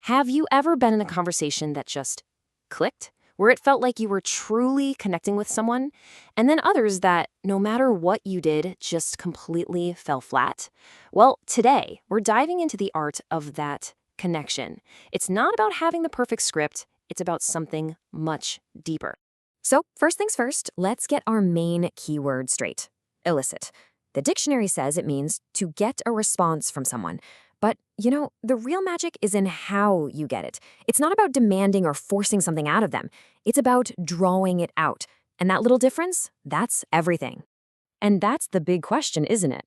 Have you ever been in a conversation that just clicked, where it felt like you were truly connecting with someone, and then others that, no matter what you did, just completely fell flat? Well, today, we're diving into the art of that connection. It's not about having the perfect script, it's about something much deeper. So, first things first, let's get our main keyword straight. Elicit. The dictionary says it means to get a response from someone. But, the real magic is in how you get it. It's not about demanding or forcing something out of them. It's about drawing it out. And that little difference, that's everything. And that's the big question, isn't it?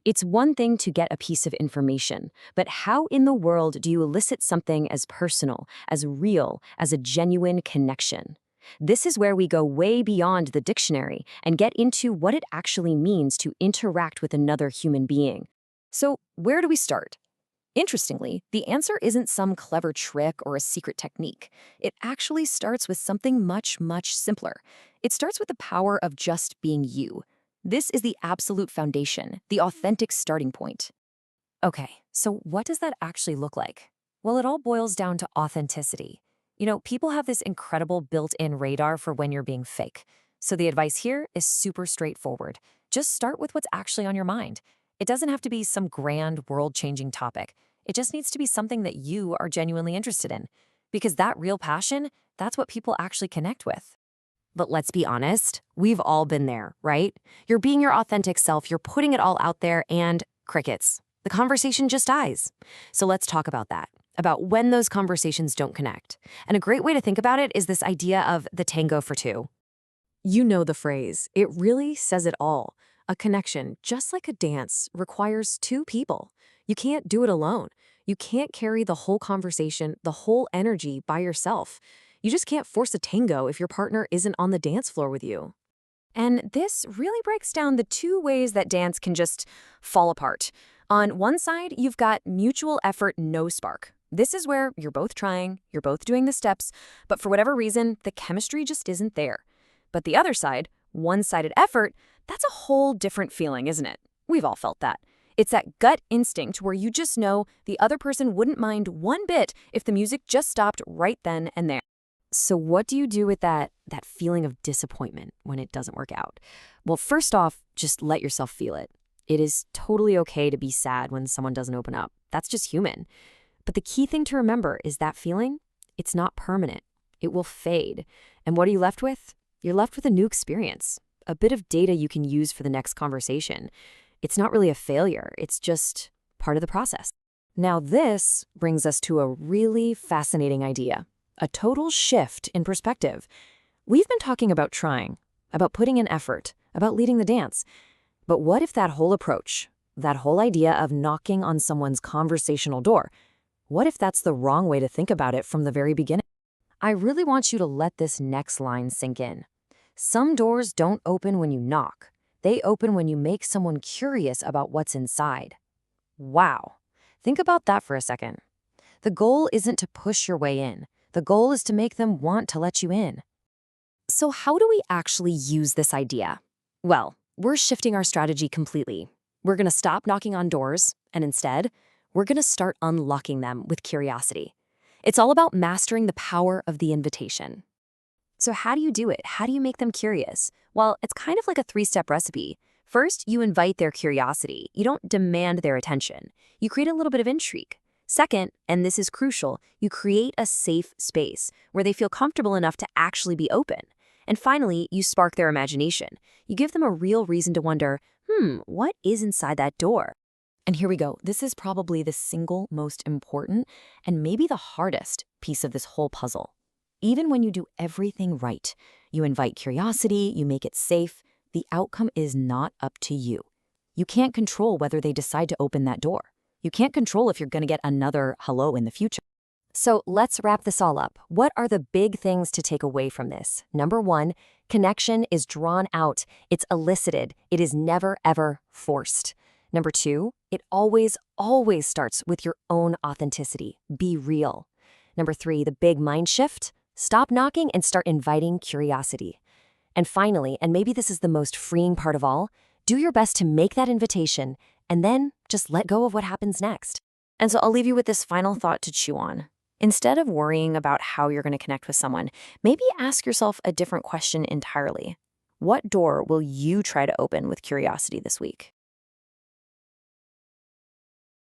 It's one thing to get a piece of information, but how in the world do you elicit something as personal, as real, as a genuine connection? This is where we go way beyond the dictionary and get into what it actually means to interact with another human being. So, where do we start? Interestingly, the answer isn't some clever trick or a secret technique. It actually starts with something much, much simpler. It starts with the power of just being you. This is the absolute foundation, the authentic starting point. Okay, so what does that actually look like? Well, it all boils down to authenticity. People have this incredible built-in radar for when you're being fake. So the advice here is super straightforward. Just start with what's actually on your mind. It doesn't have to be some grand, world-changing topic. It just needs to be something that you are genuinely interested in. Because that real passion, that's what people actually connect with. But let's be honest, we've all been there, right? You're being your authentic self, you're putting it all out there, and crickets. The conversation just dies. So let's talk about that, about when those conversations don't connect. And a great way to think about it is this idea of the tango for two. You know the phrase. It really says it all. A connection, just like a dance, requires two people. You can't do it alone. You can't carry the whole conversation, the whole energy by yourself. You just can't force a tango if your partner isn't on the dance floor with you. And this really breaks down the two ways that dance can just fall apart. On one side, you've got mutual effort, no spark. This is where you're both trying, you're both doing the steps, but for whatever reason, the chemistry just isn't there. But the other side, one-sided effort, that's a whole different feeling, isn't it? We've all felt that. It's that gut instinct where you just know the other person wouldn't mind one bit if the music just stopped right then and there. So what do you do with that feeling of disappointment when it doesn't work out? Well, first off, just let yourself feel it. It is totally okay to be sad when someone doesn't open up. That's just human. But the key thing to remember is that feeling, it's not permanent. It will fade. And what are you left with? You're left with a new experience, a bit of data you can use for the next conversation. It's not really a failure. It's just part of the process. Now, this brings us to a really fascinating idea. A total shift in perspective. We've been talking about trying, about putting in effort, about leading the dance. But what if that whole approach, that whole idea of knocking on someone's conversational door, what if that's the wrong way to think about it from the very beginning? I really want you to let this next line sink in. Some doors don't open when you knock. They open when you make someone curious about what's inside. Wow. Think about that for a second. The goal isn't to push your way in. The goal is to make them want to let you in. So how do we actually use this idea? Well, we're shifting our strategy completely. We're going to stop knocking on doors, and instead, we're going to start unlocking them with curiosity. It's all about mastering the power of the invitation. So how do you do it? How do you make them curious? Well, it's kind of like a three-step recipe. First, you invite their curiosity. You don't demand their attention. You create a little bit of intrigue. Second, and this is crucial, you create a safe space where they feel comfortable enough to actually be open. And finally, you spark their imagination. You give them a real reason to wonder, what is inside that door? And here we go. This is probably the single most important and maybe the hardest piece of this whole puzzle. Even when you do everything right, you invite curiosity, you make it safe, the outcome is not up to you. You can't control whether they decide to open that door. You can't control if you're going to get another hello in the future. So let's wrap this all up. What are the big things to take away from this? Number one, connection is drawn out. It's elicited. It is never, ever forced. Number two, it always, always starts with your own authenticity. Be real. Number three, the big mind shift. Stop knocking and start inviting curiosity. And finally, and maybe this is the most freeing part of all, do your best to make that invitation and then just let go of what happens next. And so I'll leave you with this final thought to chew on. Instead of worrying about how you're going to connect with someone, maybe ask yourself a different question entirely. What door will you try to open with curiosity this week?